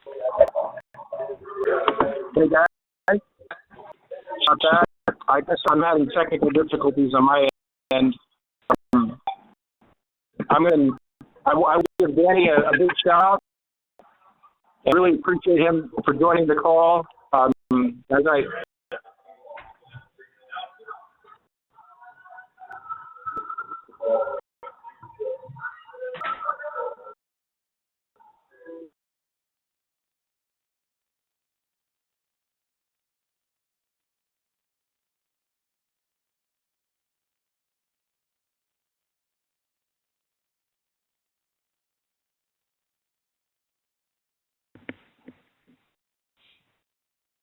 Hey guys, not that. I guess I'm having technical difficulties on my end. I will give Danny a big shout out. I really appreciate him for joining the call.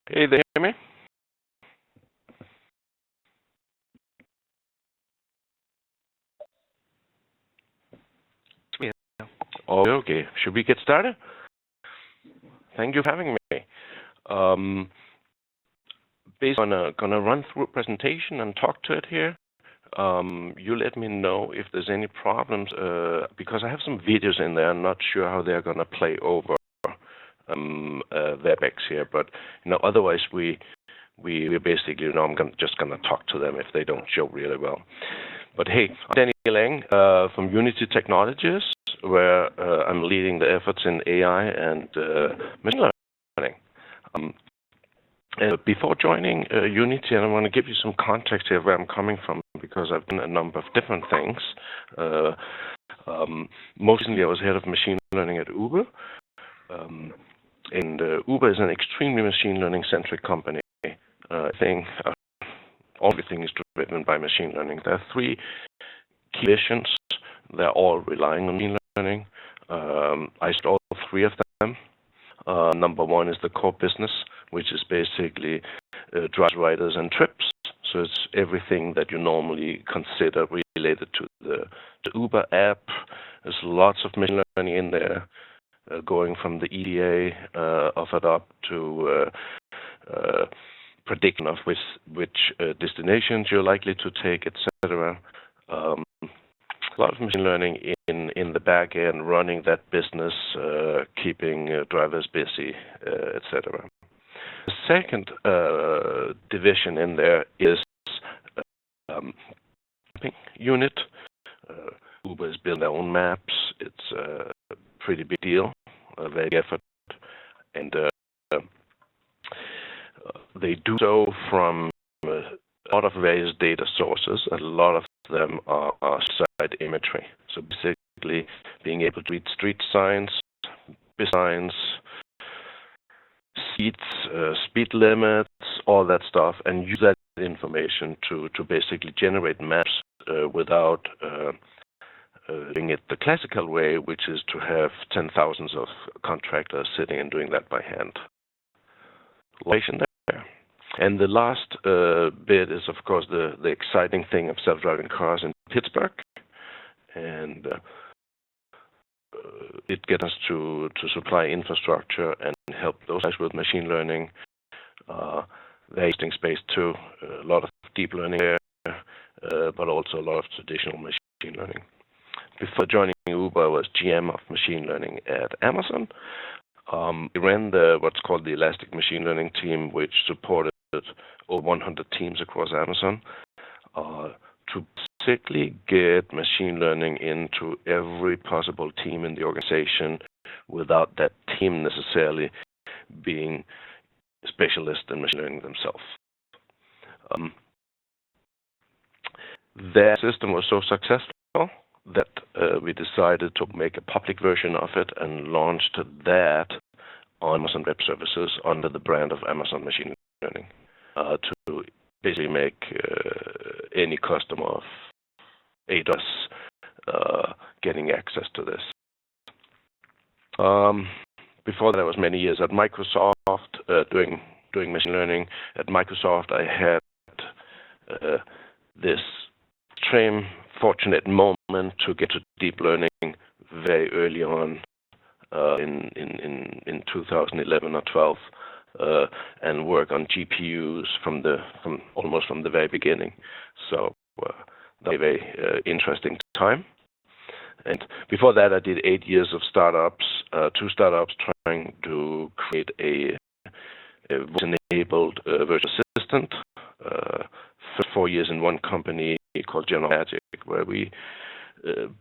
Hey, they hear me? Okay, should we get started? Thank you for having me. Basically, gonna run through a presentation and talk to it here. You let me know if there's any problems, because I have some videos in there. I'm not sure how they're gonna play over WebEx here, but otherwise we basically, I'm just gonna talk to them if they don't show really well. But hey, I'm Danny Lange from Unity Technologies, where I'm leading the efforts in AI and machine learning. Before joining Unity, and I want to give you some context here where I'm coming from, because I've done a number of different things. Most recently, I was head of machine learning at Uber. And Uber is an extremely machine learning-centric company. I think everything is driven by machine learning. There are three key missions. They're all relying on machine learning. I saw all three of them. Number one is the core business, which is basically drives, riders, and trips. So it's everything that you normally consider related to the Uber app. There's lots of machine learning in there, going from the EDA of it up to prediction of which destinations you're likely to take, etc. A lot of machine learning in the back end, running that business, keeping drivers busy, etc. The second division in there is mapping unit. Uber is building their own maps. It's a pretty big deal, a very big effort, and they do so from a lot of various data sources. A lot of them are site imagery. So basically, being able to read street signs, business signs, seats, speed limits, all that stuff, and use that information to basically generate maps without doing it the classical way, which is to have 10,000 of contractors sitting and doing that by hand. There. And the last bit is, of course, the exciting thing of self-driving cars in Pittsburgh, and it gets us to supply infrastructure and help those guys with machine learning. They're using space too, a lot of deep learning there, but also a lot of traditional machine learning. Before joining Uber, I was GM of machine learning at Amazon. We ran what's called the Elastic Machine Learning team, which supported over 100 teams across Amazon to basically get machine learning into every possible team in the organization without that team necessarily being specialists in machine learning themselves. Their system was so successful that we decided to make a public version of it and launched that on Amazon Web Services under the brand of Amazon Machine Learning to basically make any customer of AWS getting access to this. Before that, I was many years at Microsoft doing machine learning. At Microsoft, I had this extreme fortunate moment to get to deep learning very early on in 2011 or 12, and work on GPUs from almost from the very beginning. So that was a very interesting time. And before that, I did 8 years of startups, 2 startups trying to create a voice-enabled virtual assistant. 4 years in one company called General Magic, where we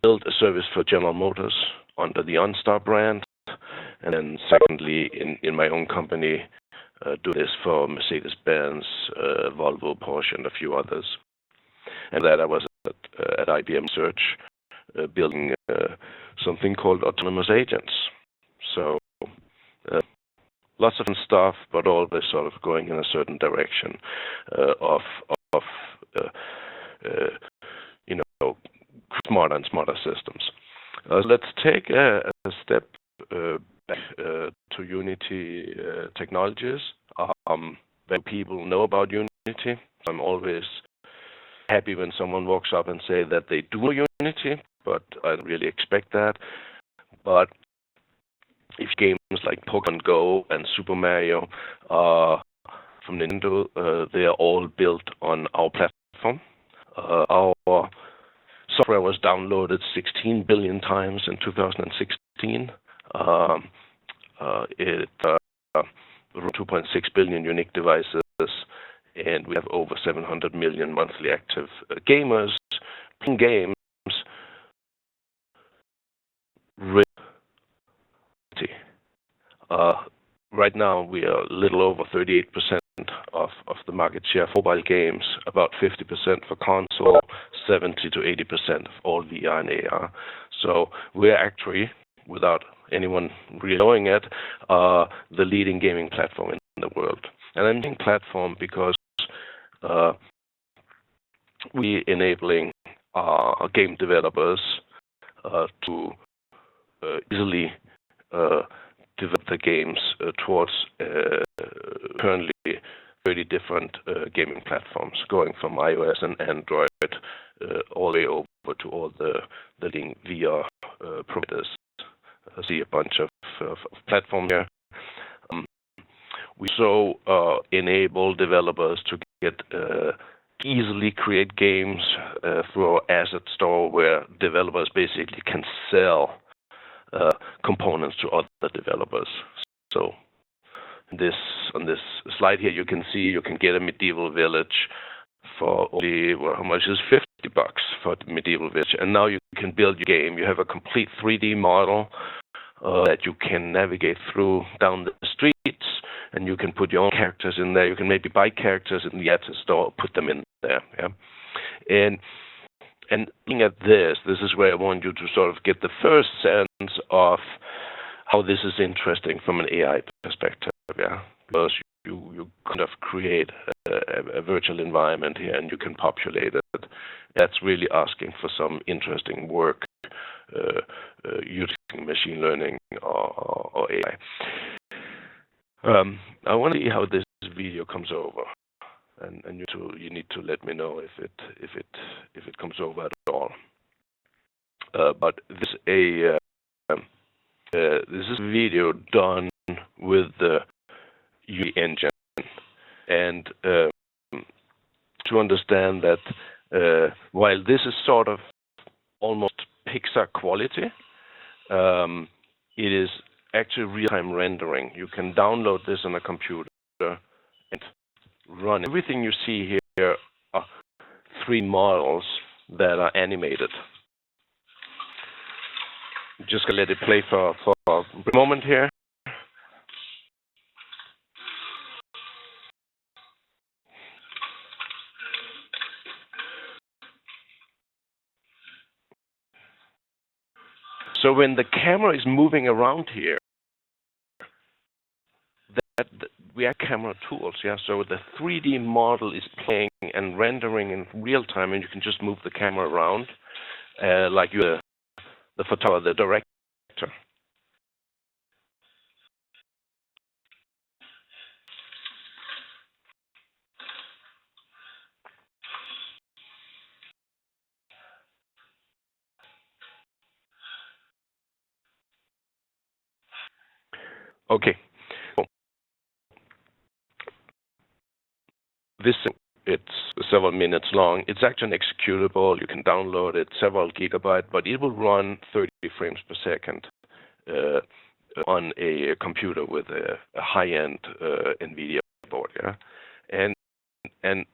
built a service for General Motors under the OnStar brand. And then secondly, in my own company, do this for Mercedes-Benz, Volvo, Porsche, and a few others. And that I was at IBM Research building something called autonomous agents. So lots of fun stuff, but always sort of going in a certain direction of smarter and smarter systems. Let's take a step back to Unity technologies. When people know about Unity, I'm always happy when someone walks up and say that they do know Unity, but I don't really expect that. But if games like Pokemon Go and Super Mario from Nintendo, they are all built on our platform. Our software was downloaded 16 billion times in 2016. It 2.6 billion unique devices, and we have over 700 million monthly active gamers playing games. Right now, we are a little over 38% of the market share for mobile games, about 50% for console, 70 to 80% of all VR and AR. So we're actually, without anyone really knowing it, the leading gaming platform in the world. And I'm saying platform because we're enabling game developers to easily develop the games towards currently 30 different gaming platforms, going from iOS and Android all the way over to all the leading VR providers. I see a bunch of platforms here. We also enable developers to get easily create games through our asset store, where developers basically can sell components to other developers. So on this slide here, you can see you can get a medieval village for only, well, how much is $50 for the medieval village, and now you can build your game. You have a complete 3D model that you can navigate through down the streets, and you can put your own characters in there. You can maybe buy characters in the asset store, put them in there. Yeah? And looking at this is where I want you to sort of get the first sense of how this is interesting from an AI perspective. Yeah, because you kind of create a virtual environment here, and you can populate it. That's really asking for some interesting work using machine learning or AI. I want to see how this video comes over, and you need to let me know if it comes over at all. But this is a video done with the Unity engine, and to understand that while this is sort of almost Pixar quality, it is actually real-time rendering. You can download this on a computer and run. Everything you see here are 3 models that are animated. Just gonna let it play for a moment here. So when the camera is moving around here, we have camera tools, yeah. So the 3D model is playing and rendering in real time, and you can just move the camera around, like you're the photographer, the director. Okay. This it's several minutes long. It's actually an executable. You can download it, several gigabytes, but it will run 30 frames per second on a computer with a high-end NVIDIA board. Yeah, and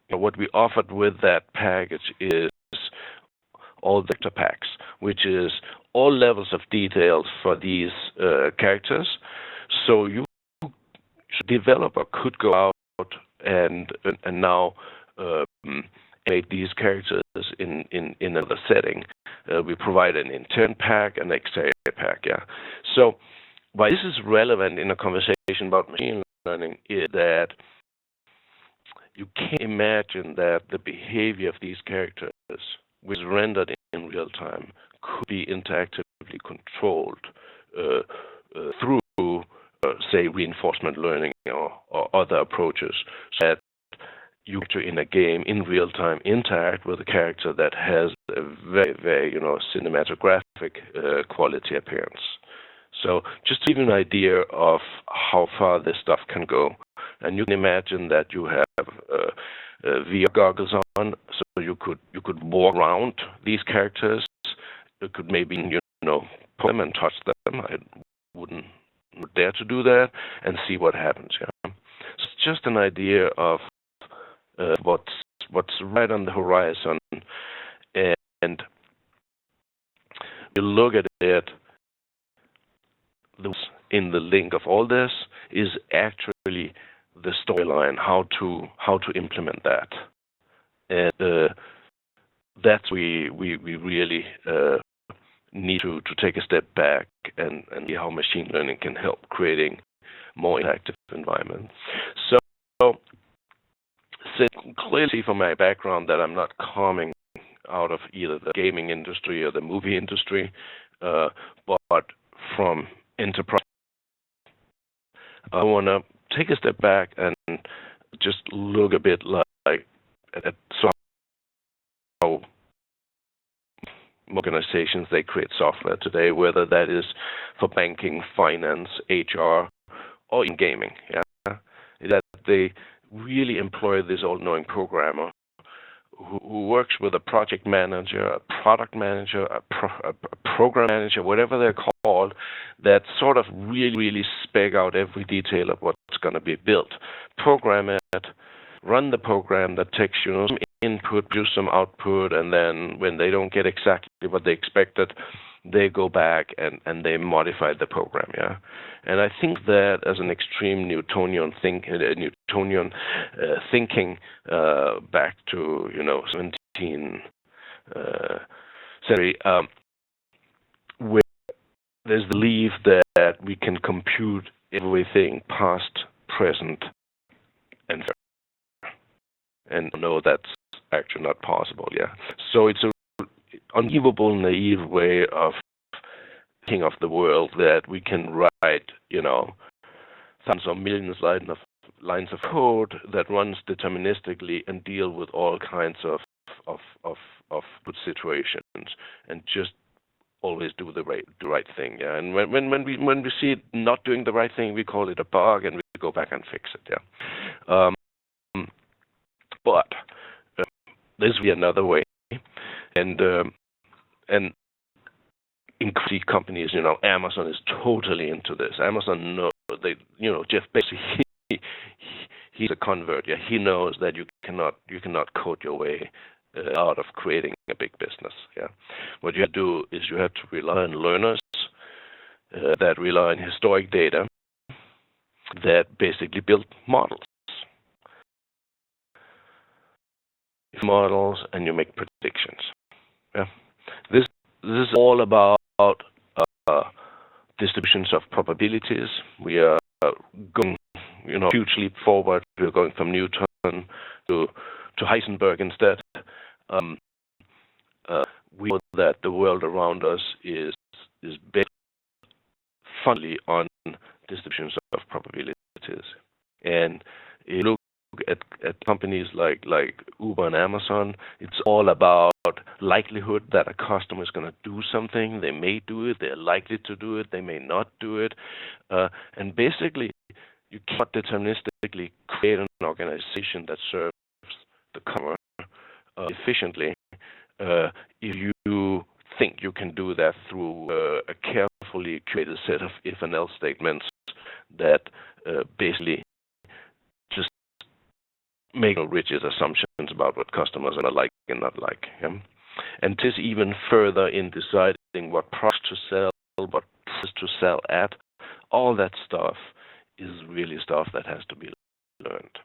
what we offered with that package is all vector packs, which is all levels of details for these characters. So you developer could go out and now make these characters in another setting. We provide an intern pack, an exterior pack. Yeah. So why this is relevant in a conversation about machine learning is that you can't imagine that the behavior of these characters, which is rendered in real time, could be interactively controlled through, say, reinforcement learning or other approaches, so that you in a game in real time interact with a character that has a very, very, cinematographic quality appearance. So just to give you an idea of how far this stuff can go, and you can imagine that you have VR goggles on, so you could walk around these characters. You could maybe put them and touch them. I wouldn't dare to do that, and see what happens. Yeah, so it's just an idea of what's right on the horizon, and you look at it. In the link of all this is actually the storyline, how to implement that, and that's we really need to take a step back and see how machine learning can help creating more interactive environments. So clearly see from my background that I'm not coming out of either the gaming industry or the movie industry, but from enterprise. I want to take a step back and just look a bit like at how organizations they create software today, whether that is for banking, finance, HR, or in gaming. Yeah, that they really employ this all-knowing programmer who works with a project manager, a product manager, a program manager, whatever they're called, that sort of really spec out every detail of what's going to be built. Program it, run the program that takes some input, produce some output, and then when they don't get exactly what they expected, they go back and they modify the program. Yeah, and I think that as an extreme Newtonian thinking back to 17th century, where there's the belief that we can compute everything past, present, and future, and no, that's actually not possible. Yeah, so it's a unbelievable naive way of thinking of the world that we can write, thousands or millions of lines of code that runs deterministically and deal with all kinds of situations and just always do the right thing. Yeah, and when we see it not doing the right thing, we call it a bug and we go back and fix it. Yeah, but there's another way. And increasing companies, Amazon is totally into this. Amazon Jeff Bezos, he's a convert. Yeah, he knows that you cannot code your way out of creating a big business. Yeah, what you have to do is you have to rely on learners that rely on historic data that basically build models. And you make predictions. Yeah, this is all about distributions of probabilities. We are going, huge leap forward. We are going from Newton to Heisenberg instead. We know that the world around us is based fundamentally on distributions of probabilities, and you look at companies like Uber and Amazon, it's all about likelihood that a customer is going to do something. They may do it, they're likely to do it, they may not do it. And basically, you cannot deterministically create an organization that serves the customer efficiently if you think you can do that through a carefully created set of if and else statements that basically just make no rigid assumptions about what customers are like and not like. Yeah? And this even further in deciding what products to sell, what prices to sell at. All that stuff is really stuff that has to be learned.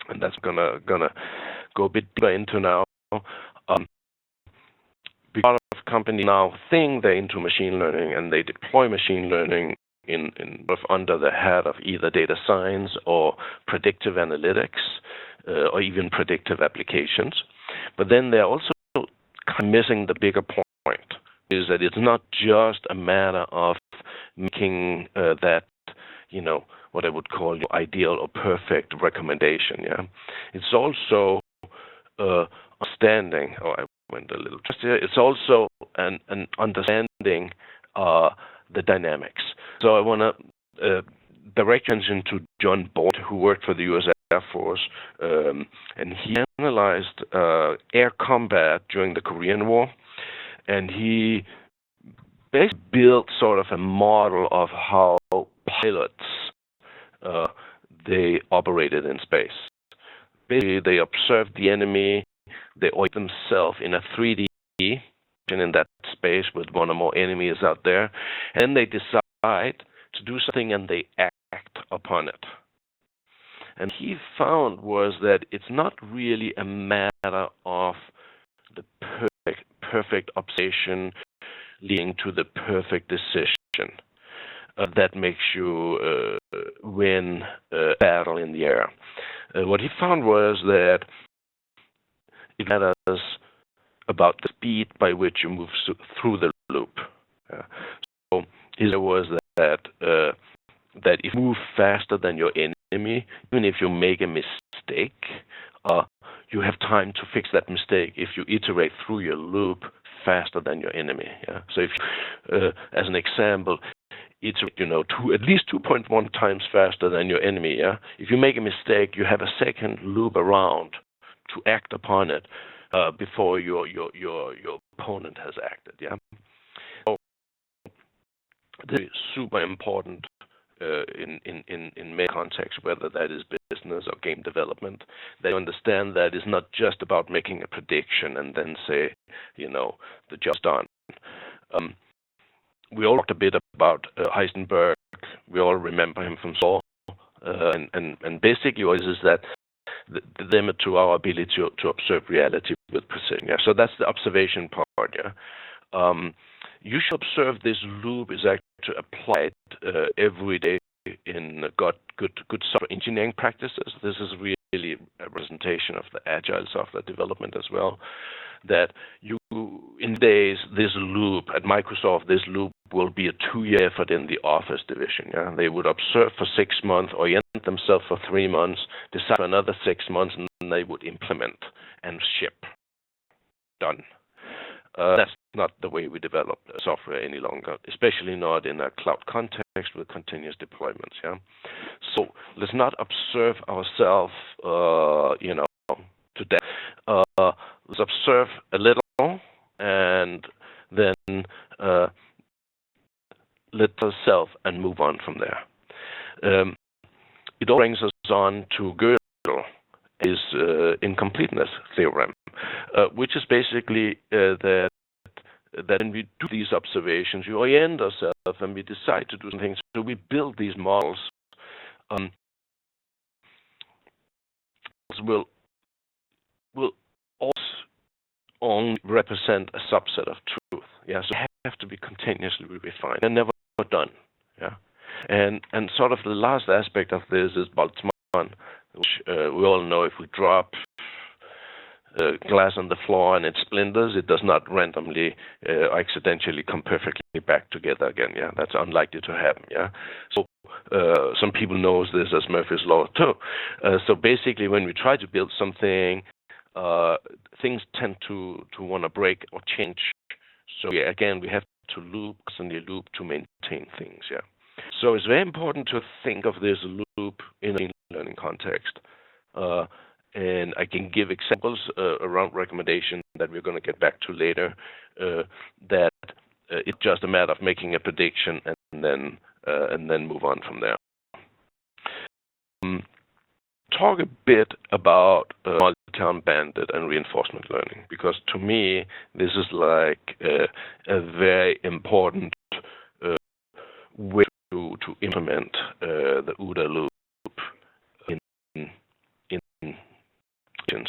And that's gonna go a bit deeper into now. Because a lot of companies now think they're into machine learning and they deploy machine learning in under the hat of either data science or predictive analytics or even predictive applications. But then they're also kind of missing the bigger point, is that it's not just a matter of making that, what I would call your ideal or perfect recommendation. Yeah, it's also understanding. Oh, I went a little just here. It's also an understanding the dynamics. So I want to direct attention to John Boyd, who worked for the U.S. Air Force, and he analyzed air combat during the Korean War, and he basically built sort of a model of how pilots they operated in space. Basically, they observed the enemy, they oriented themselves in a 3D in that space with one or more enemies out there, and they decide to do something and they act upon it. And he found was that it's not really a matter of the perfect observation leading to the perfect decision that makes you win a battle in the air. What he found was that it matters about the speed by which you move through the loop. So his was that if you move faster than your enemy, even if you make a mistake, you have time to fix that mistake if you iterate through your loop faster than your enemy. Yeah? So if you, as an example, iterate, at least 2.1 times faster than your enemy. Yeah. If you make a mistake, you have a second loop around to act upon it before your opponent has acted. Yeah. So this is super important in many contexts, whether that is business or game development. They understand that it's not just about making a prediction and then say, the job's done. We all talked a bit about Heisenberg. We all remember him from Saw. And basically what is that the limit to our ability to observe reality with precision. Yeah? So that's the observation part. Yeah? You should observe this loop is actually applied every day in good software engineering practices. This is really a representation of the agile software development as well. That in days, this loop at Microsoft, this loop will be a 2-year effort in the Office division. Yeah? They would observe for 6 months, orient themselves for 3 months, decide for another 6 months, and then they would implement and ship. Done. That's not the way we develop software any longer, especially not in a cloud context with continuous deployments. Yeah. So let's not observe ourselves, to death. Let's observe a little and then let ourselves and move on from there. It all brings us on to Gödel, his incompleteness theorem, which is basically that when we do these observations, we orient ourselves and we decide to do something. So we build these models. Will also only represent a subset of truth. Yeah, so they have to be continuously refined. They're never done. Yeah, and sort of the last aspect of this is Boltzmann, which we all know if we drop glass on the floor and it splinters, it does not randomly accidentally come perfectly back together again. Yeah, that's unlikely to happen. Yeah, so some people know this as Murphy's Law too. So basically, when we try to build something, things tend to want to break or change. So again, we have to constantly loop to maintain things. Yeah. So it's very important to think of this loop in a machine learning context. And I can give examples around recommendation that we're going to get back to later, that it's just a matter of making a prediction and then move on from there. Talk a bit about multi-term bandit and reinforcement learning, because to me this is like a very important way to implement the OODA loop in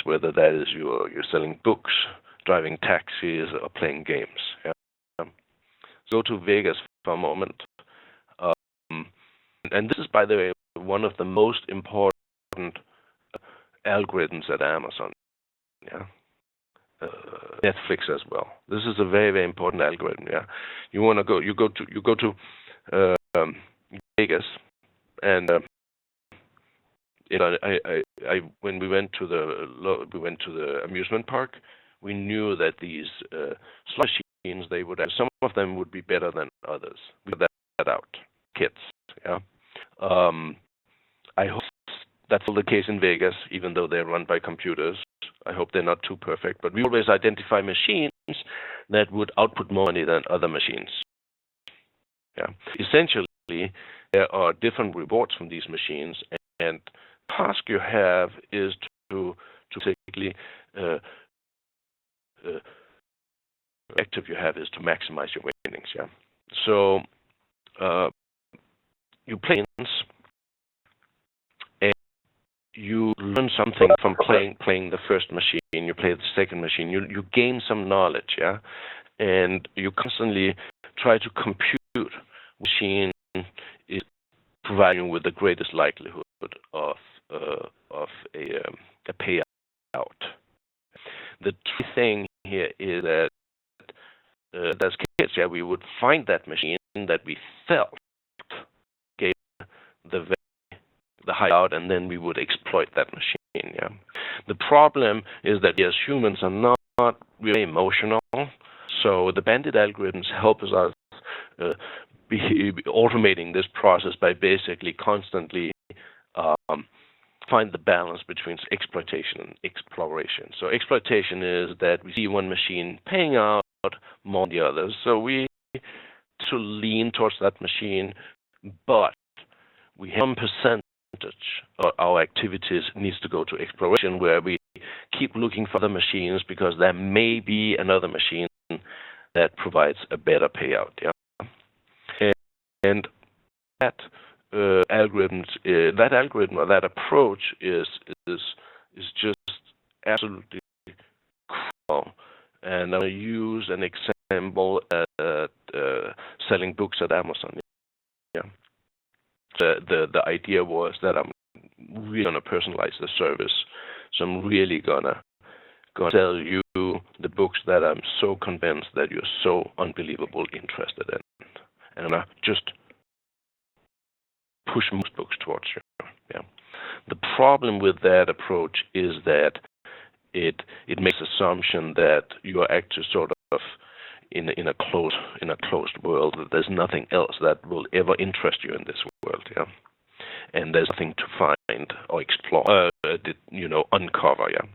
whether that is you're selling books, driving taxis, or playing games. Yeah. Go to Vegas for a moment, and this is, by the way, one of the most important algorithms at Amazon. Yeah. Netflix as well. This is a very, very important algorithm. Yeah. You want to go. You go to Vegas, and when we went to the amusement park, we knew that these slot machines, they would have, some of them would be better than others. We got that out, kits. Yeah. I hope that's still the case in Vegas, even though they're run by computers. I hope they're not too perfect, but we always identify machines that would output more money than other machines. Yeah. Essentially, there are different rewards from these machines, and the task you have is to basically objective you have is to maximize your winnings. Yeah. So you play and you learn something from playing the first machine. You play the second machine. You gain some knowledge. Yeah, and you constantly try to compute which machine is providing with the greatest likelihood of a payout. The key thing here is that as kids, yeah, we would find that machine that we felt gave the high out, and then we would exploit that machine. Yeah. The problem is that we as humans are not really emotional, so the bandit algorithms help us be automating this process by basically constantly find the balance between exploitation and exploration. So exploitation is that we see one machine paying out more than the others, so we to lean towards that machine, but we have some percentage of our activities needs to go to exploration, where we keep looking for the machines because there may be another machine that provides a better payout. Yeah, and that algorithm or that approach is just absolutely crucial. And I'm going to use an example at selling books at Amazon. Yeah. The idea was that I'm really going to personalize the service. So I'm really gonna tell you the books that I'm so convinced that you're so unbelievably interested in, and I just push most books towards you. Yeah. The problem with that approach is that it makes assumption that you are actually sort of in a closed world, that there's nothing else that will ever interest you in this world. Yeah. And there's nothing to find or explore, uncover. Yeah.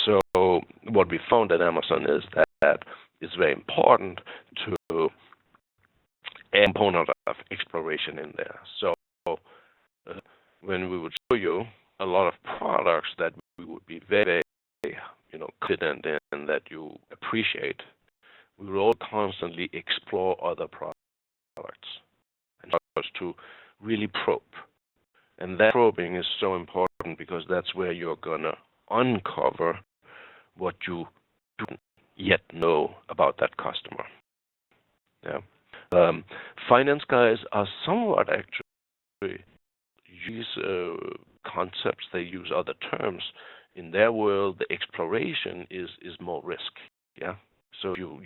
So what we found at Amazon is that it's very important to add a component of exploration in there. So when we would show you a lot of products that we would be very, confident in, that you appreciate, we will all constantly explore other products and to really probe. And that probing is so important because that's where you're going to uncover what you don't yet know about that customer. Yeah. Finance guys are somewhat actually use concepts, they use other terms. In their world, the exploration is more risk. Yeah. So your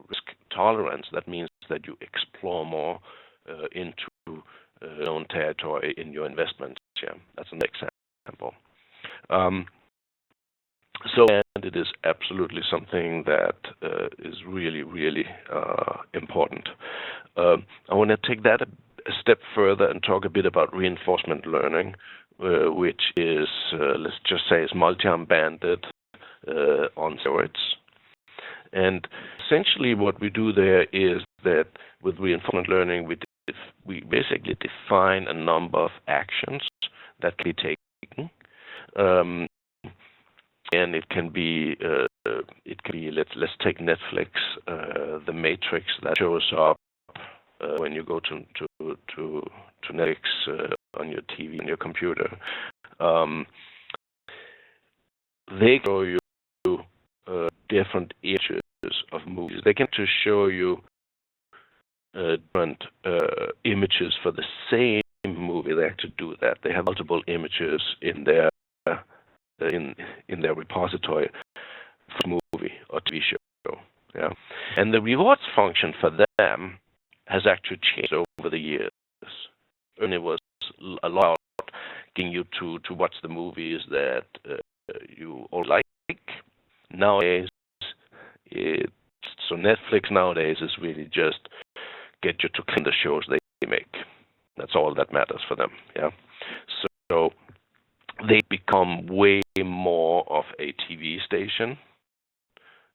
risk tolerance, that means that you explore more into known territory in your investments. Yeah, that's an example. So, and it is absolutely something that is really, really important. I want to take that a step further and talk a bit about reinforcement learning, which is, let's just say, is multi-arm banded on steroids. And essentially what we do there is that with reinforcement learning, we basically define a number of actions that can be taken. And it can be let's take Netflix, the Matrix that shows up when you go to Netflix on your TV, on your computer. They show you different images of movies. They can to show you different images for the same movie. They actually do that. They have multiple images in their in their repository for movie or TV show. Yeah, and the rewards function for them has actually changed over the years. And it was allowed getting you to watch the movies that you all like. Nowadays, so Netflix nowadays is really just get you to clean the shows they make. That's all that matters for them. Yeah, so they become way more of a TV station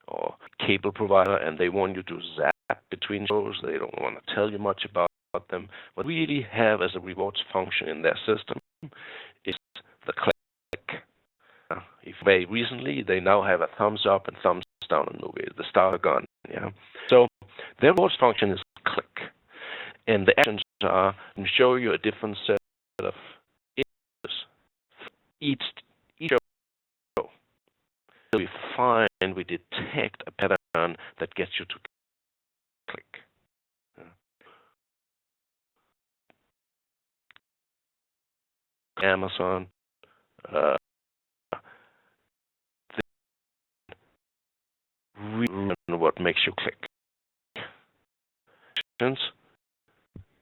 or cable provider, and they want you to zap between shows. They don't want to tell you much about them. What we really have as a rewards function in their system is the click. If very recently, they now have a thumbs up and thumbs down on movies. The stars are gone. Yeah. So their rewards function is click, and the actions are to show you a different set of images each show. So we detect a pattern that gets you to click. Amazon. What makes you click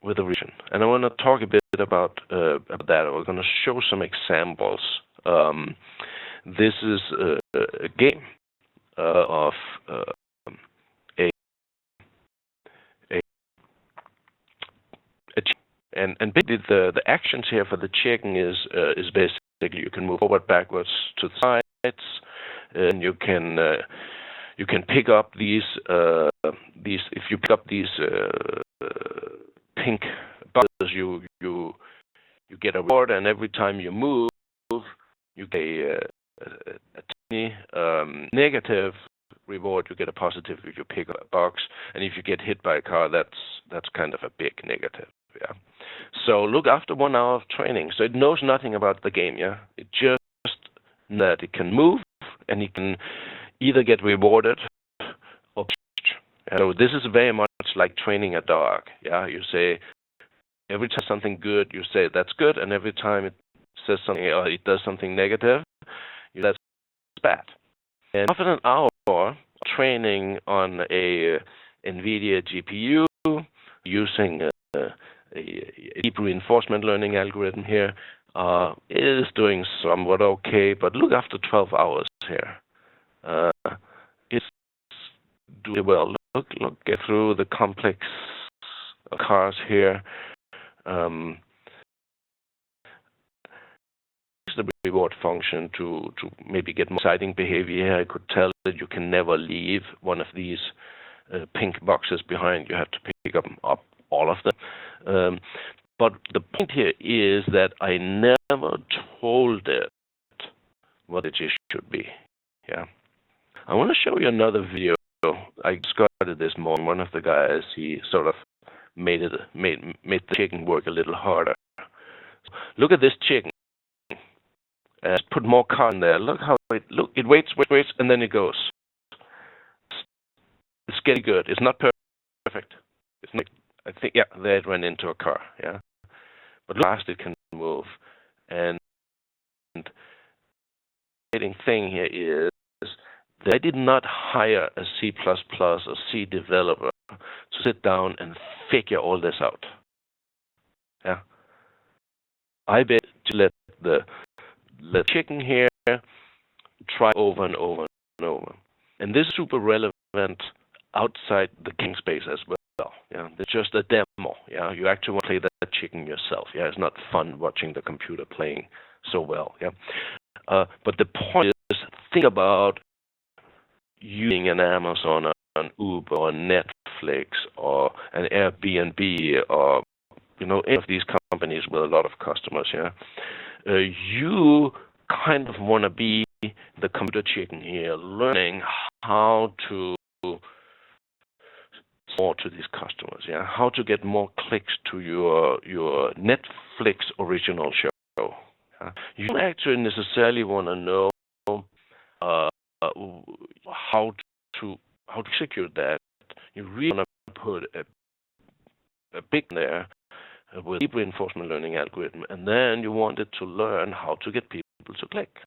with a region, and I want to talk a bit about that. We're going to show some examples. This is a game of and basically the actions here for the chicken is basically you can move forward, backwards, to the sides, and you can pick up these if you pick up these pink boxes, you get a reward, and every time you move, you get a tiny negative reward. You get a positive if you pick up a box, and if you get hit by a car, that's kind of a big negative. Yeah. So look, after 1 hour of training, so it knows nothing about the game. Yeah, it just that it can move, and it can either get rewarded or punished. So this is very much like training a dog. Yeah, you say every time something good, you say that's good, and every time it says something or it does something negative, you say that's bad. And after an hour training on a NVIDIA GPU using a deep reinforcement learning algorithm here, it is doing somewhat okay. But look, after 12 hours here, it's doing well. Look, get through the complex cars here. The reward function to maybe get more exciting behavior here. I could tell that you can never leave one of these pink boxes behind. You have to pick up all of them. But the point here is that I never told it what it should be. Yeah. I want to show you another video. I discovered this morning. One of the guys, he sort of made the chicken work a little harder. Look at this chicken. Put more card in there. Look how it waits, and then it goes. It's getting good. It's not perfect. It's not, I think, yeah, there it ran into a car. Yeah, but last it can move. And the exciting thing here is that I did not hire a C++ or C developer to sit down and figure all this out. Yeah, I bet to let the chicken here try over and over and over. And this is super relevant outside the king space as well. Yeah, it's just a demo. Yeah, you actually want to play that chicken yourself. Yeah, it's not fun watching the computer playing so well. Yeah, but the point is, think about using an Amazon, an Uber, or Netflix, or an Airbnb, or any of these companies with a lot of customers. Yeah, you kind of want to be the computer chicken here, learning how to more to these customers, yeah, how to get more clicks to your Netflix original show. You don't actually necessarily want to know how to execute that. You really want to put a big there with deep reinforcement learning algorithm, and then you wanted to learn how to get people to click.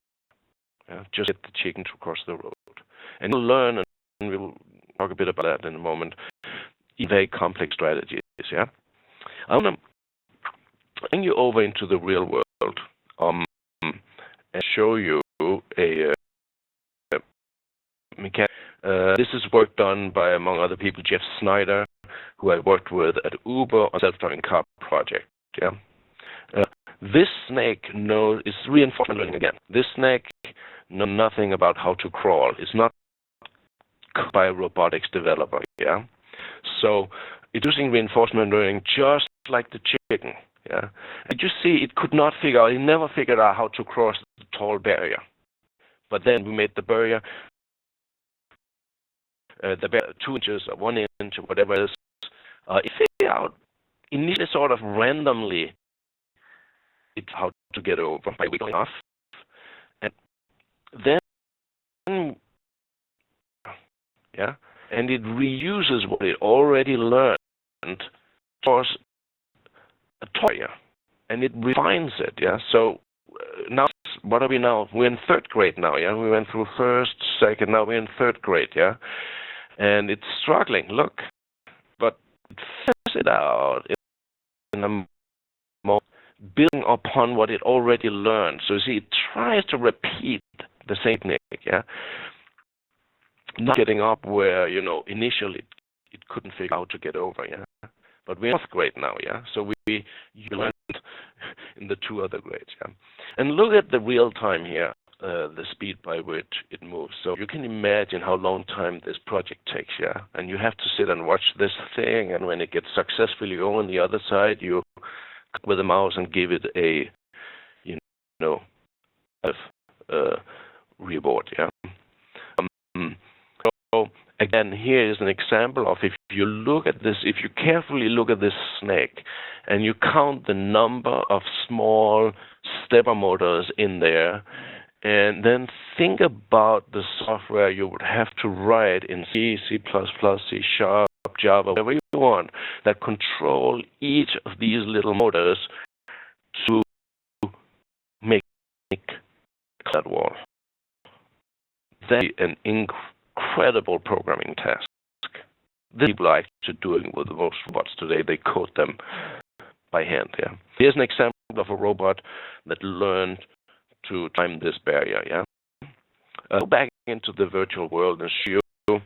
Just get the chicken to cross the road. And you'll learn, and we'll talk a bit about that in a moment, very complex strategies. Yeah, I want to bring you over into the real world and show you a mechanic. This is work done by, among other people, Jeff Snyder, who I worked with at Uber on self-driving car project. Yeah, this snake is reinforcement learning again. This snake knows nothing about how to crawl. It's not by a robotics developer. Yeah, so it's using reinforcement learning just like the chicken. Yeah, and you see, it could not figure out. It never figured out how to cross the tall barrier. But then we made the barrier 2 inches or 1 inch or whatever it is. It figured out initially sort of randomly how to get over by wiggling off. And then, yeah, and it reuses what it already learned towards a toy, and it refines it. Yeah, so now what are we now? We're in 3rd grade now. Yeah, we went through 1st, 2nd, now we're in 3rd grade. Yeah, and it's struggling. Look, but it figures it out in a more building upon what it already learned. So you see, it tries to repeat the same technique. Yeah, not getting up where initially it couldn't figure out to get over. Yeah, but we're in 4th grade now. Yeah, so you learned in the 2 other grades. Yeah, and look at the real time here. The speed by which it moves. So you can imagine how long time this project takes, yeah? And you have to sit and watch this thing, and when it gets successfully on the other side, you click with the mouse and give it a, reward, yeah? So again, here is an example of if you look at this, if you carefully look at this snake, and you count the number of small stepper motors in there, and then think about the software you would have to write in C, C++, C#, Java, whatever you want, that control each of these little motors to make that wall. That's an incredible programming task. This people are actually doing with most robots today. They code them by hand. Yeah. Here's an example of a robot that learned to climb this barrier. Yeah. Go back into the virtual world and show you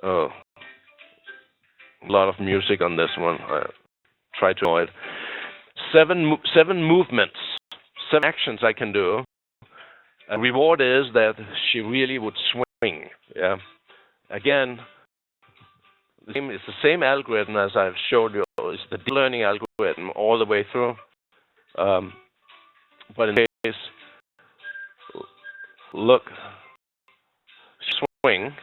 a lot of music on this one. Try to avoid 7 movements, 7 actions I can do. A reward is that she really would swing. Yeah. Again, it's the same algorithm as I've showed you. It's the deep learning algorithm all the way through. But in this case, look, swing.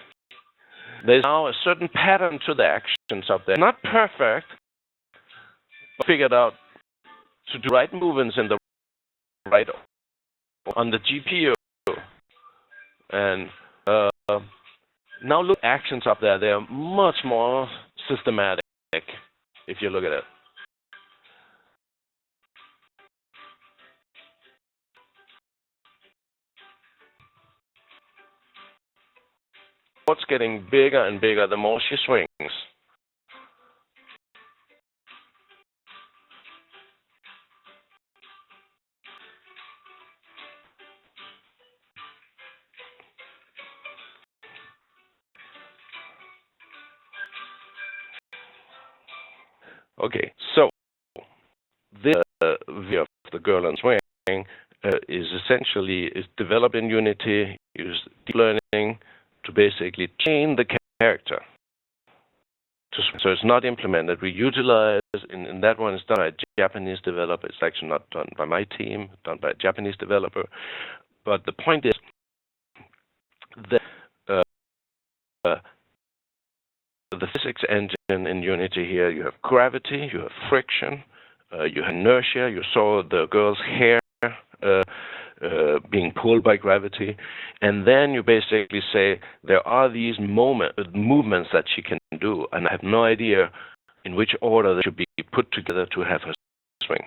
There's now a certain pattern to the actions up there. Not perfect, but figured out to do right movements in the right on the GPU. And now look, actions up there. They're much more systematic if you look at it. What's getting bigger and bigger the more she swings. Okay, so this view of the girl and swing is essentially developed in Unity, use deep learning to basically train the character. So it's not implemented. We utilize, in that one, it's done by a Japanese developer. It's actually not done by my team, done by a Japanese developer. But the point is that the physics engine in Unity here, you have gravity, you have friction, you have inertia. You saw the girl's hair being pulled by gravity, and then you basically say there are these movements that she can do, and I have no idea in which order they should be put together to have her swing.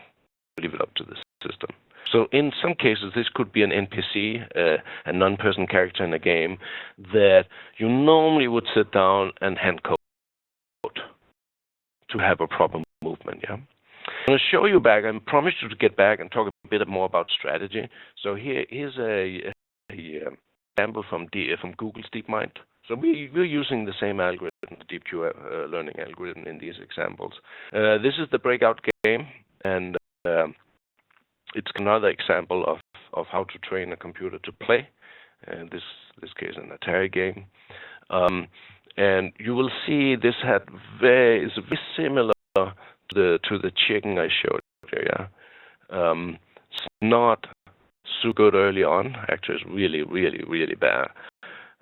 Leave it up to the system. So in some cases, this could be an NPC, a non-person character in a game, that you normally would sit down and hand code to have a proper movement. Yeah. I'm going to show you back. I promised you to get back and talk a bit more about strategy. So here's a example from Google's DeepMind. So we're using the same algorithm, the deep learning algorithm, in these examples. This is the breakout game, and it's another example of how to train a computer to play. In this case, an Atari game. And you will see this is very similar to the chicken I showed you. Yeah, it's not so good early on. Actually, it's really, really, really bad.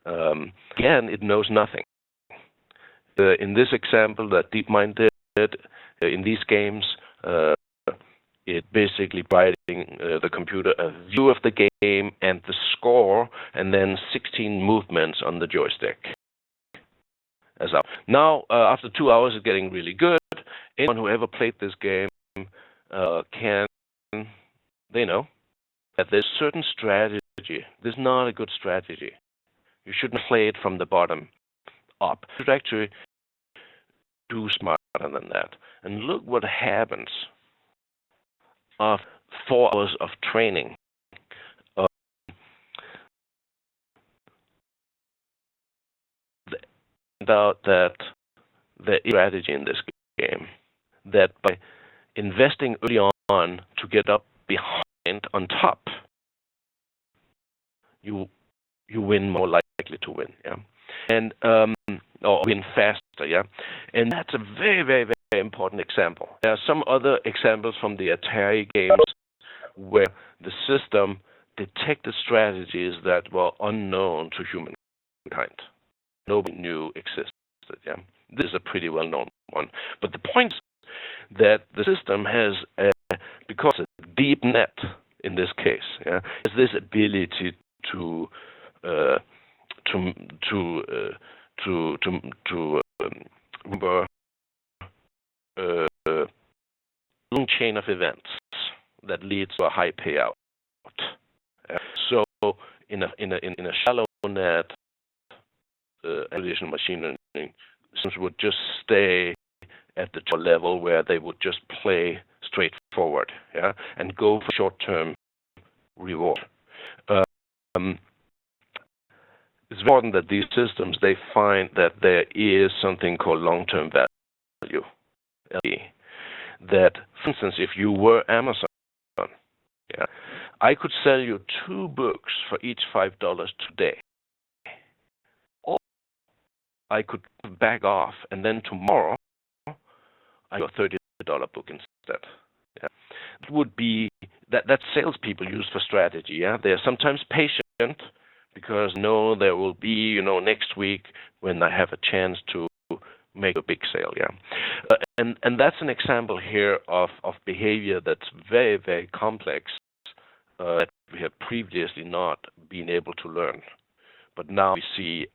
Again, it knows nothing. In this example that DeepMind did in these games, it basically providing the computer a view of the game and the score, and then 16 movements on the joystick. Now, after 2 hours, it's getting really good. Anyone who ever played this game they know that there's certain strategy. This is not a good strategy. You shouldn't play it from the bottom up. You should actually do smarter than that. And look what happens after 4 hours of training. Out that there is strategy in this game, that by investing early on to get up behind on top, you win, more likely to win, yeah, and or win faster, yeah, and that's a very, very, very important example. There are some other examples from the Atari games where the system detected strategies that were unknown to humankind. Nobody knew existed. Yeah, this is a pretty well-known one. But the point is that the system has, because it's a deep net in this case, yeah, has this ability to remember a long chain of events that leads to a high payout. So in a shallow net, additional machine learning systems would just stay at the top level where they would just play straightforward, yeah, and go for short-term reward. It's important that these systems, they find that there is something called long-term value. That, for instance, if you were Amazon, yeah, I could sell you 2 books for each $5 today. I could back off, and then tomorrow I got a $30 book instead. Yeah. It would be that salespeople use for strategy. Yeah, they are sometimes patient because there will be next week when I have a chance to make a big sale. Yeah, and that's an example here of behavior that's very, very complex that we have previously not been able to learn, but now we see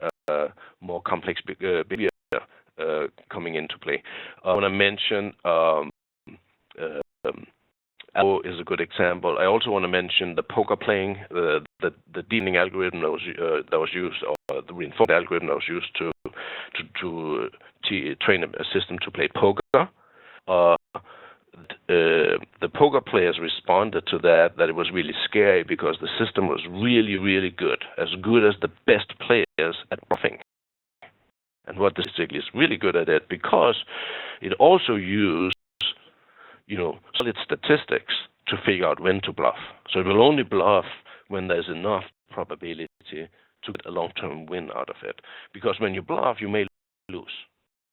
more complex behavior coming into play. I want to mention Algo is a good example. I also want to mention the poker playing, the dealing algorithm that was used, or the reinforcement algorithm that was used to train a system to play poker. The poker players responded to that it was really scary because the system was really, really good as the best players at bluffing. And what this is really good at it because it also used solid statistics to figure out when to bluff. So it will only bluff when there's enough probability to get a long-term win out of it. Because when you bluff, you may lose.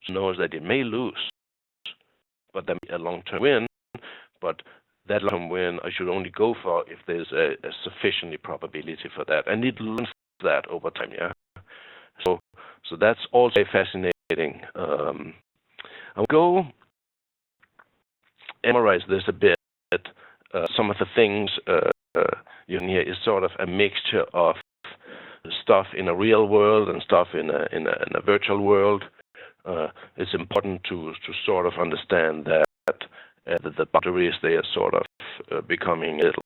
So it knows that it may lose, but there may be a long-term win. But that long-term win I should only go for if there's a sufficiently probability for that. And it learns that over time, yeah. So that's also fascinating. I'll go summarize this a bit. Some of the things here is sort of a mixture of stuff in a real world and stuff in a virtual world. It's important to sort of understand that the boundaries, they are sort of becoming a little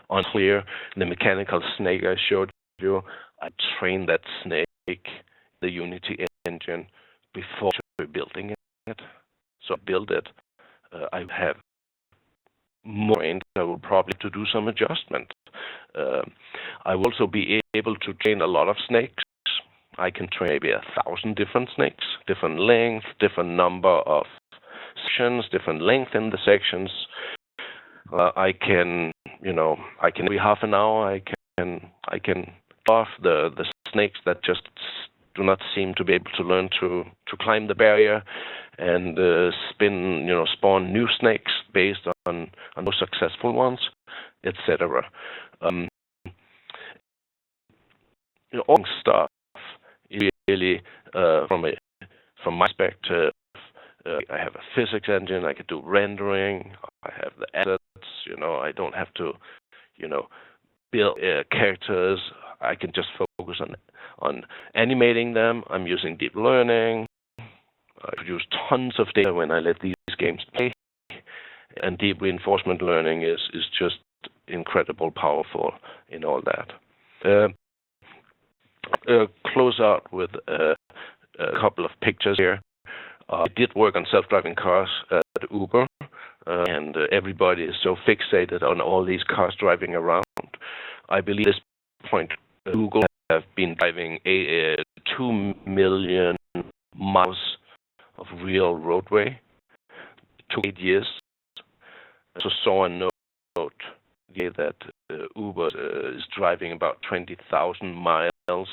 unclear. The mechanical snake I showed you, I trained that snake, the Unity engine, before building it. So I built it. I have more, and I will probably to do some adjustment. I will also be able to train a lot of snakes. I can train maybe 1,000 different snakes, different length, different number of sections, different length in the sections. I can every half an hour I can buff the snakes that just do not seem to be able to learn to climb the barrier, and spawn new snakes based on those successful ones, etc. All stuff is really from my perspective. I have a physics engine. I can do rendering. I have the assets. I don't have to build characters. I can just focus on animating them. I'm using deep learning. I produce tons of data when I let these games play, and deep reinforcement learning is just incredible powerful in all that. Close out with a couple of pictures here. I did work on self-driving cars at Uber, and everybody is so fixated on all these cars driving around. I believe at this point Google have been driving 2 million miles of real roadway. It took 8 years. So saw a note that Uber is driving about 20,000 miles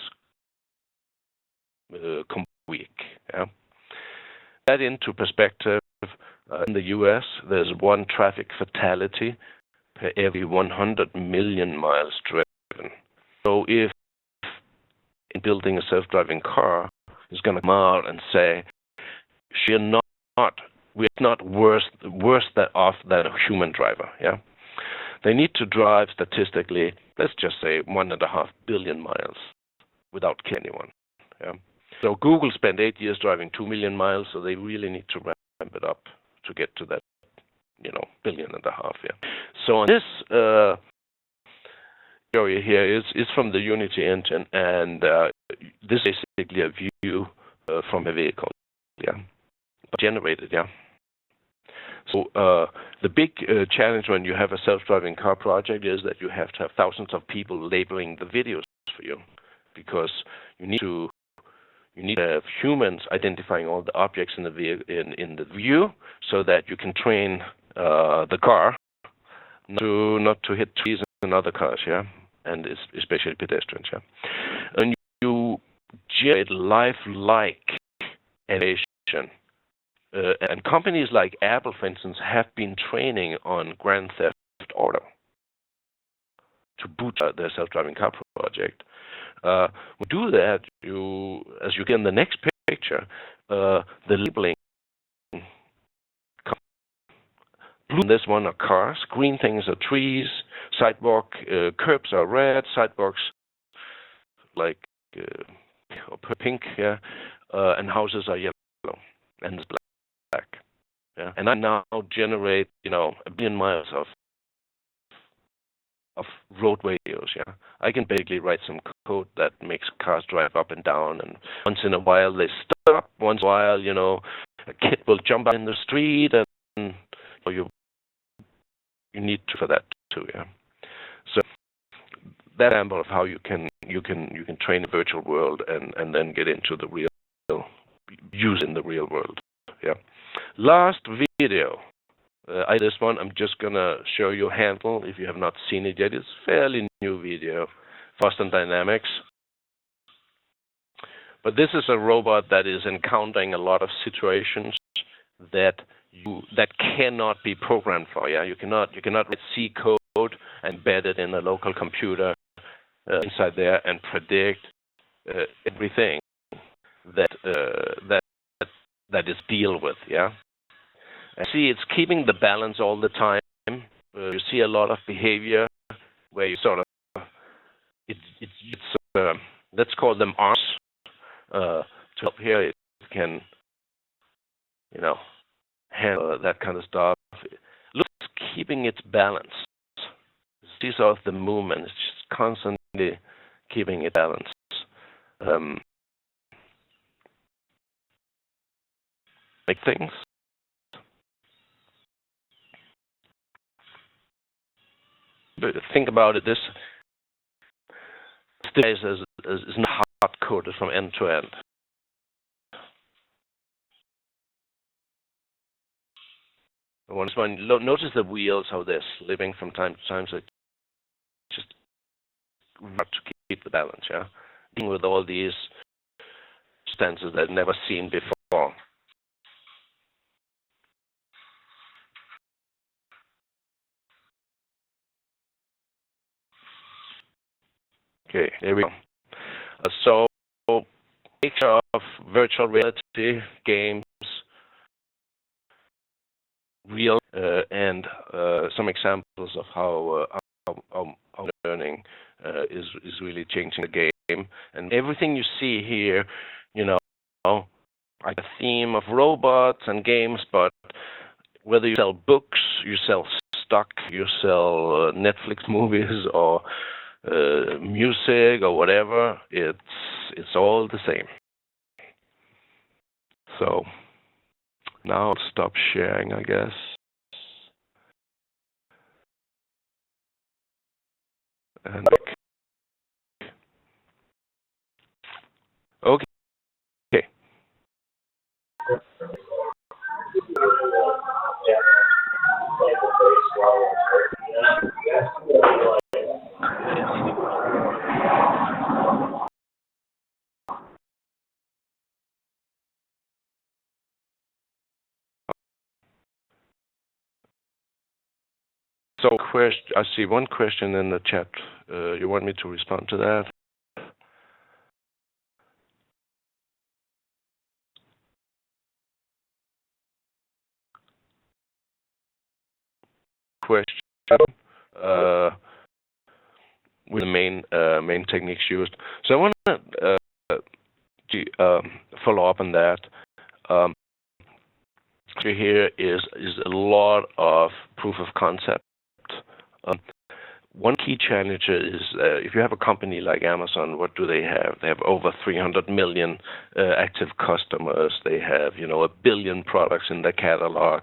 a week. Yeah. That into perspective, in the U.S., there's one traffic fatality per every 100 million miles driven. So if in building a self-driving car is going to come out and say, we're not worse off than a human driver, yeah? They need to drive statistically, let's just say 1.5 billion miles without killing anyone, yeah? So Google spent 8 years driving 2 million miles, so they really need to ramp it up to get to that, 1.5 billion, yeah? So on this area here is from the Unity engine, and this is basically a view from a vehicle, yeah, generated, yeah. So the big challenge when you have a self-driving car project is that you have to have thousands of people labeling the videos for you, because you need to have humans identifying all the objects in the view, so that you can train the car not to hit trees and other cars, yeah, and especially pedestrians, yeah. And you generate lifelike animation. And companies like Apple, for instance, have been training on Grand Theft Auto to boot their self-driving car project. We do that, as you get in the next picture, the labeling. Blue in this one are cars, green things are trees, sidewalk curbs are red, sidewalks like pink, yeah, and houses are yellow, and it's black, yeah. And I now generate, 1 billion miles of road videos, yeah. I can basically write some code that makes cars drive up and down, and once in a while they stop. Once in a while, a kid will jump out in the street, and you need to for that too, yeah. So that example of how you can train a virtual world and then get into the real use in the real world, yeah. Last video this one, I'm just gonna show you a handle. If you have not seen it yet, it's a fairly new video, Boston Dynamics. But this is a robot that is encountering a lot of situations that cannot be programmed for. Yeah, you cannot write C code and embed it in a local computer inside there and predict everything that is deal with. Yeah, and see, it's keeping the balance all the time. You see a lot of behavior where you sort of let's call them arms. To help here, it can, handle that kind of stuff. Looks keeping its balance. See sort of the movement. It's just constantly keeping it balanced. Make things. But think about it. This device is not hard-coded from end to end. Notice the wheels, how they're slipping from time to time, so it's just hard to keep the balance, yeah? Dealing with all these stances that I've never seen before. Okay, here we go. So, picture of virtual reality games, real, and some examples of how learning is really changing the game. And everything you see here, like a theme of robots and games, but whether you sell books, you sell stock, you sell Netflix movies or music or whatever, it's all the same. So now I'll stop sharing, I guess. And okay. So, I see one question in the chat. You want me to respond to that? Question with the main techniques used. So I want to follow up on that. Here is a lot of proof of concept. One key challenge is if you have a company like Amazon, what do they have? They have over 300 million active customers. They have, 1 billion products in their catalog.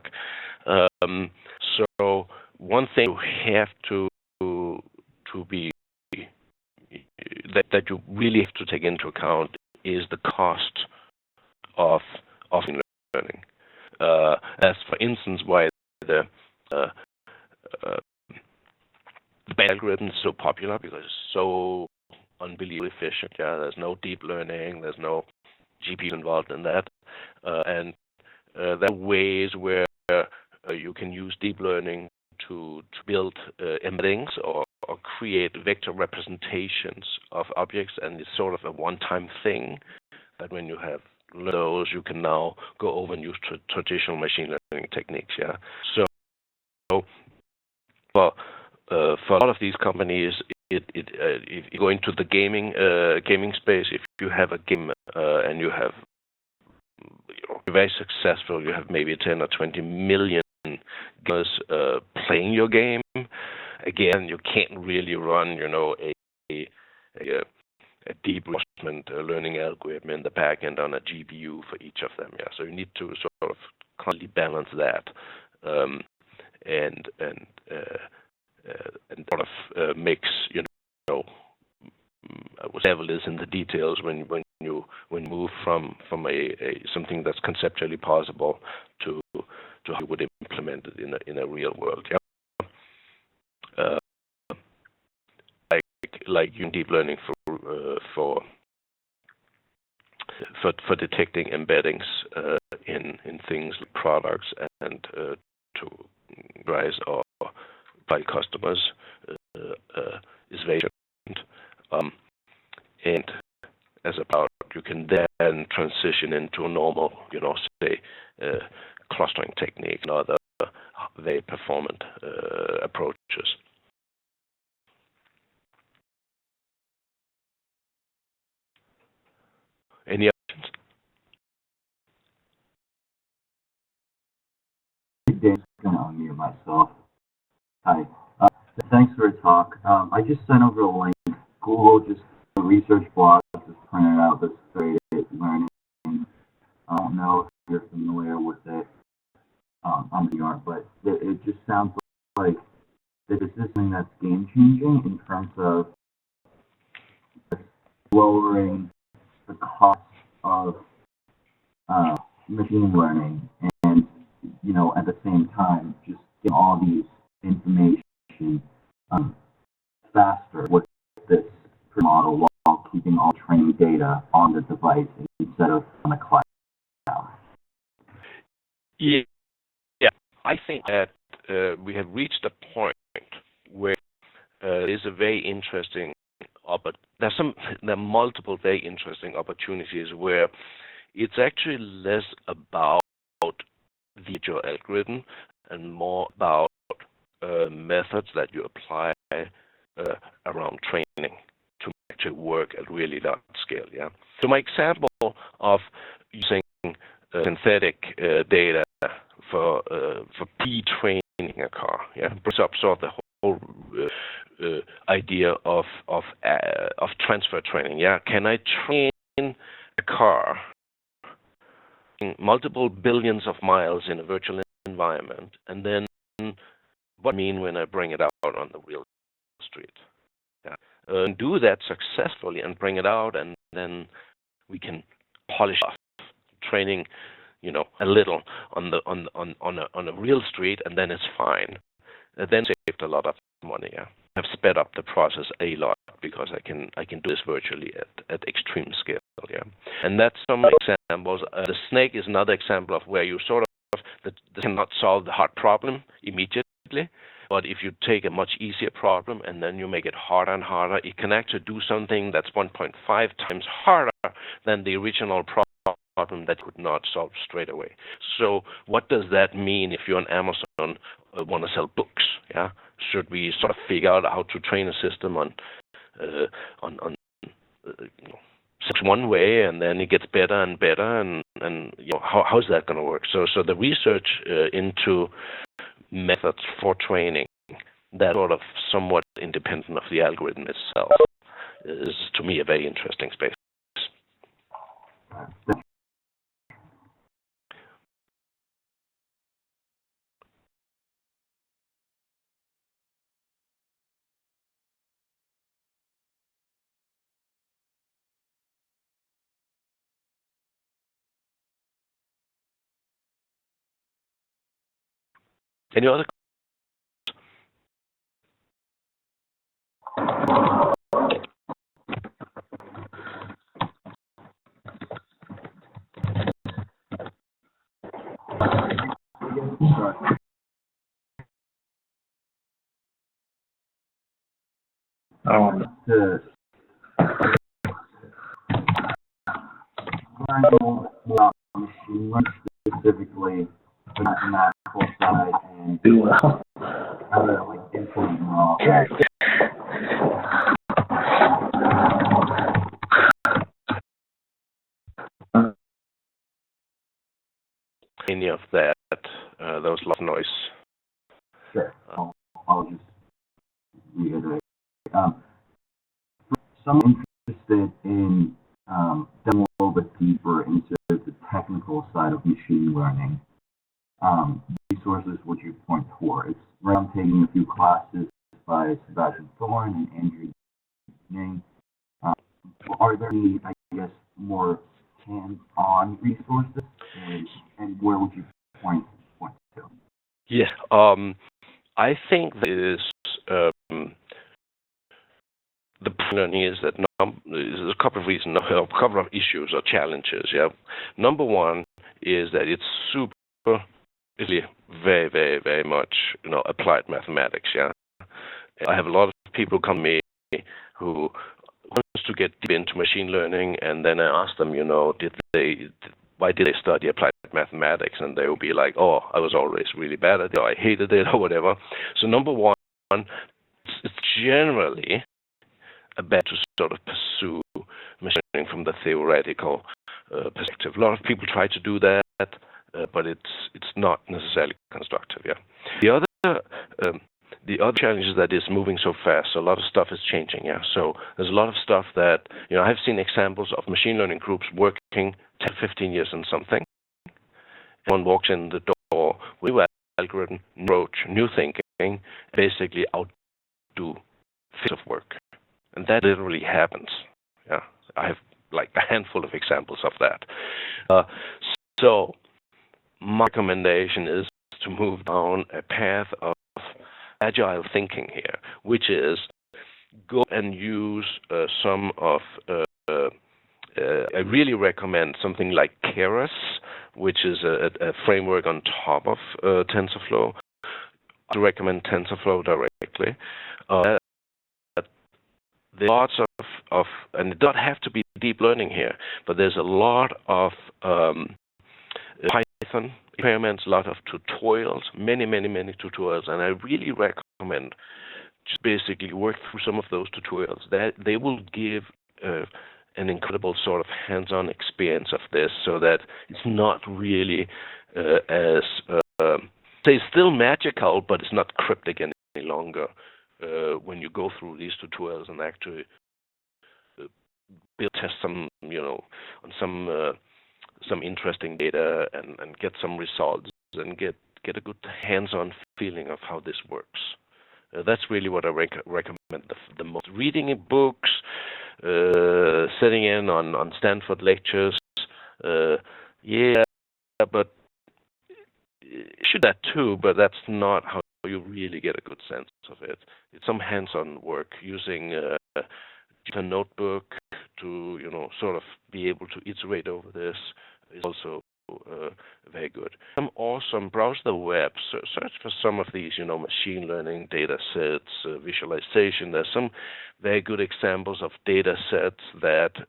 So one thing you have to be that you really have to take into account is the cost of learning. As for instance, why the algorithm is so popular, because it's so unbelievably efficient. Yeah, there's no deep learning, there's no GPU involved in that, and there are ways where you can use deep learning to build embeddings or create vector representations of objects, and it's sort of a one-time thing that when you have those, you can now go over and use traditional machine learning techniques. Yeah, so for a lot of these companies, if you go into the gaming space, if you have a game and you have you're very successful, you have maybe 10 or 20 million gamers playing your game. Again, you can't really run, a deep reinforcement learning algorithm in the back end on a GPU for each of them. Yeah, so you need to sort of constantly balance that and sort of mix, whatever is in the details when you move from a something that's conceptually possible to to how you would implement it in a real world. Yeah. Uh, like using deep learning for detecting embeddings in things like products and to rise or by customers is very important. And as about you can then transition into normal, say clustering technique and other very performant approaches. Any options? Dave's going to unmute myself. Hi. Thanks for the talk. I just sent over a link. Google just a research blog just printed out this great learning. I don't know if you're familiar with it. I'm New York, but it just sounds like this is something that's game changing in terms of lowering the cost of machine learning and, at the same time, just getting all these information faster with this model while keeping all training data on the device instead of on the cloud. Yeah, I think that we have reached a point where there is a very interesting, there are multiple very interesting opportunities where it's actually less about the algorithm and more about methods that you apply around training to actually work at really large scale. Yeah. So my example of using synthetic data for pre-training a car, brings up sort of the whole idea of transfer training. Yeah, can I train a car multiple billions of miles in a virtual environment, and then what I mean when I bring it out on the real street? Yeah. And do that successfully and bring it out, and then we can polish off training, a little on a real street, and then it's fine. Then saved a lot of money. Yeah. I've sped up the process a lot because I can do this virtually at extreme scale. Yeah. And that's some examples. The snake is another example of where you sort of cannot solve the hard problem immediately. But if you take a much easier problem and then you make it harder and harder, it can actually do something that's 1.5 times harder than the original problem that could not solve straight away. So what does that mean if you're on Amazon want to sell books? Yeah, should we sort of figure out how to train a system on one way, and then it gets better and better, and how's that going to work? So the research into methods for training that sort of somewhat independent of the algorithm itself is, to me, a very interesting space. Any other? I want to learn more about machine learning, specifically the mathematical side, and how to implement all. Any of that? There was a lot of noise. Sure. I'll just reiterate. Someone interested in delving a little bit deeper into the technical side of machine learning, resources would you point towards? Right, I'm taking a few classes by Sebastian Thorne and Andrew Ning. Are there any, I guess, more hands-on resources, and where would you point to? Yeah, I think is the learning is that there's a couple of reasons, a couple of issues or challenges. Yeah, number one is that it's super, really very, very, very much applied mathematics. Yeah, I have a lot of people come to me who wants to get deep into machine learning, and then I ask them, why did they study applied mathematics? And they will be like, oh, I was always really bad at it, or I hated it, or whatever. So number one, it's generally bad to sort of pursue machine learning from the theoretical perspective. A lot of people try to do that, but it's not necessarily constructive. Yeah. The other challenge is that it's moving so fast. So a lot of stuff is changing. Yeah. So there's a lot of stuff that I've seen examples of machine learning groups working 10, 15 years on something. One walks in the door with new algorithm, approach, new thinking, basically outdo fields of work. And that literally happens. Yeah, I have like a handful of examples of that. So my recommendation is to move down a path of agile thinking here, which is go and use some of. I really recommend something like Keras, which is a framework on top of TensorFlow. I recommend TensorFlow directly. There's lots of, and it doesn't have to be deep learning here, but there's a lot of Python experiments, a lot of tutorials, many tutorials, and I really recommend just basically work through some of those tutorials. That they will give an incredible sort of hands-on experience of this, so that it's not really it's still magical, but it's not cryptic any longer. When you go through these tutorials and actually test some, on some interesting data and get some results and get a good hands-on feeling of how this works. That's really what I recommend the most. Reading books, sitting in on Stanford lectures, but should that too, but that's not how you really get a good sense of it. It's some hands-on work using a notebook to, sort of be able to iterate over this is also very good. Some awesome. Browse the web. Search for some of these, machine learning data sets, visualization. There's some very good examples of data sets that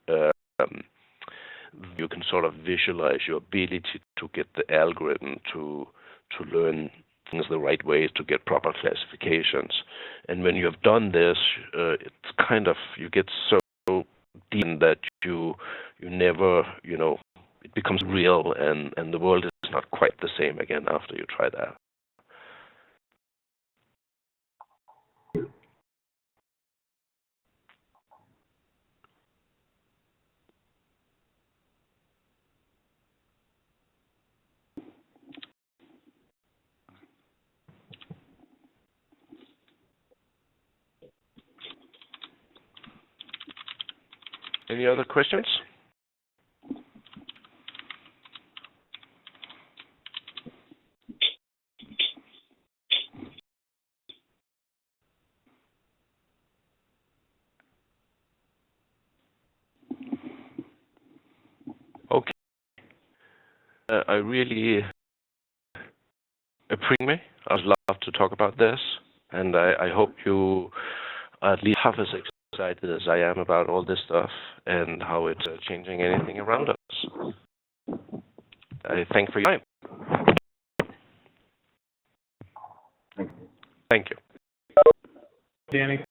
you can sort of visualize your ability to get the algorithm to learn things the right way to get proper classifications. And when you have done this, it's kind of, you get so deep that you never, it becomes real, and the world is not quite the same again after you try that. Any other questions? Okay. I really appreciate me. I'd love to talk about this, and I hope you are at least half as excited as I am about all this stuff and how it's changing anything around us. I thank for your time. Thank you. Danny.